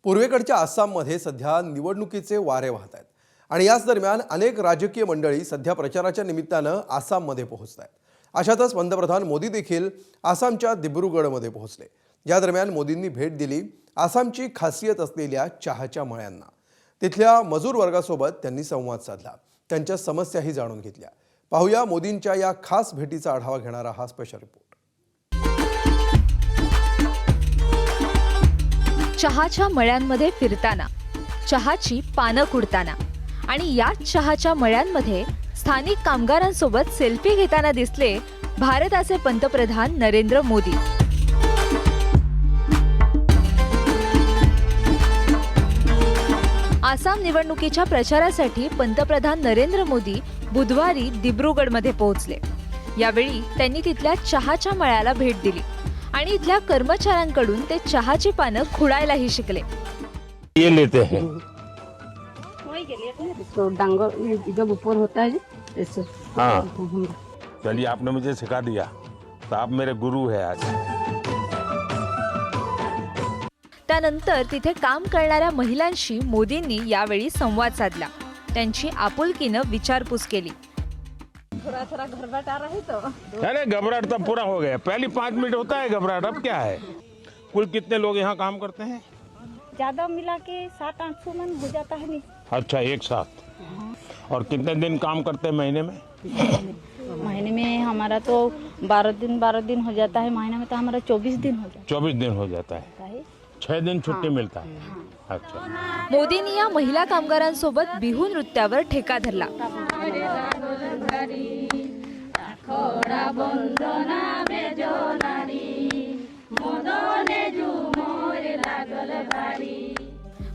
पूर्वेकडच्या आसाममध्ये सध्या निवडणुकीचे वारे वाहत आहेत आणि याच दरम्यान अनेक राजकीय मंडळी सध्या प्रचाराच्या निमित्तानं आसाममध्ये पोहोचत आहेत। अशातच पंतप्रधान मोदी देखील आसामच्या दिब्रुगढमध्ये पोहोचले। या दरम्यान मोदींनी भेट दिली आसामची खासियत असलेल्या चहाच्या मळ्यांना। तिथल्या मजूर वर्गासोबत त्यांनी संवाद साधला, त्यांच्या समस्याही जाणून घेतल्या। पाहूया मोदींच्या या खास भेटीचा आढावा घेणारा हा स्पेशल रिपोर्ट। चहाच्या मळ्यांमध्ये फिरताना, चहाची पानं कुडताना आणि याच चहाच्या मळ्यांमध्ये स्थानिक कामगारांसोबत सेल्फी घेताना दिसले भारताचे पंतप्रधान नरेंद्र मोदी। आसाम निवडणुकीच्या प्रचारासाठी पंतप्रधान नरेंद्र मोदी बुधवारी दिब्रुगढमध्ये पोहोचले। यावेळी त्यांनी तिथल्या चहाच्या मळ्याला भेट दिली आणि इथल्या कर्मचाऱ्यांकडून ते चहाची पानं खुडायलाही शिकले। ये लेते हैं तो डांगर जब ऊपर होता है ऐसे। हाँ चलिए, आपने मुझे सिखा दिया तो आप मेरे गुरु है आज। त्यानंतर तिथे काम करणाऱ्या महिलांशी मोदींनी यावेळी संवाद साधला, त्यांची आपुलकीनं विचारपूस केली। थोड़ा थोड़ा घबराहट आ रही तो अरे घबराहट तो पूरा हो गया, पहली 5 मिनट होता है घबराहट, अब क्या है। कुल कितने लोग यहाँ काम करते हैं? ज्यादा मिला के 700-800 मन हो जाता है। नहीं अच्छा, एक साथ। और कितने दिन काम करते हैं महीने में? महीने में हमारा तो 12 दिन हो जाता है। महीने में तो हमारा 24 दिन हो जाता 24 दिन हो जाता है, है। 6 दिन छुट्टी मिलता है। अच्छा, मोदींनी या महिला कामगारांसोबत बिहू नृत्यावर ठेका धरला।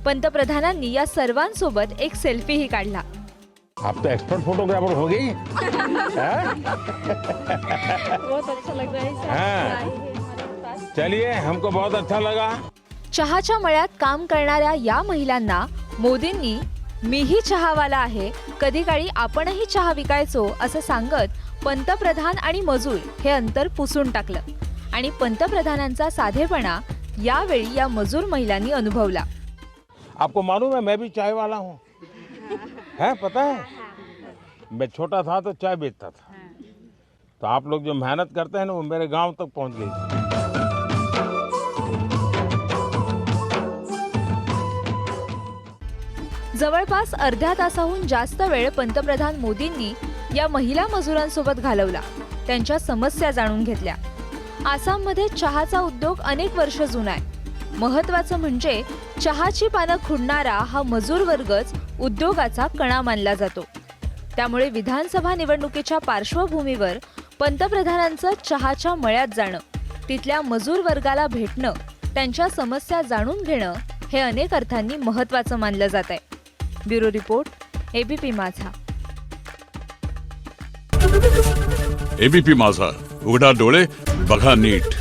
पंतप्रधानांनी या सर्वांसोबत एक सेल्फीही काढला। आप तो एक्सपर्ट फोटोग्राफर हो गई। बहुत अच्छा लग रहा है। हाँ, चलिए, हमको बहुत अच्छा लगा। चहाच्या मळ्यात काम करणाऱ्या या महिलांना मोदींनी मीही चहावाला आहे, कधी काळी आपणही चहा विकायचो असं सांगत पंतप्रधान आणि मजूर हे अंतर पुसून टाकलं आणि पंतप्रधानांचा साधेपणा यावेळी या मजूर महिलांनी अनुभवला। आपको मालूम है मैं भी चाय वाला हूँ, है पता है। मैं छोटा था तो चाय बेचता था, तो आप लोग जो मेहनत करते हैं ना वो मेरे गांव तक पहुंच गई। जवळपास अर्ध्या तासाहून जास्त वेळ पंतप्रधान मोदींनी या महिला मजुरांसोबत घालवला, त्यांच्या समस्या जाणून घेतल्या। आसाममध्ये चहाचा उद्योग अनेक वर्ष जुना आहे। महत्त्वाचं म्हणजे चहाची पानं खुडणारा हा मजूर वर्गच उद्योगाचा कणा मानला जातो। त्यामुळे विधानसभा निवडणुकीच्या पार्श्वभूमीवर पंतप्रधानांचं चहाच्या मळ्यात जाणं, तिथल्या मजूर वर्गाला भेटणं, त्यांच्या समस्या जाणून घेणं हे अनेक अर्थांनी महत्त्वाचं मानलं जात आहे। ब्युरो रिपोर्ट, एबीपी माझा। एबीपी माझा, उघडा डोळे बघा नीट।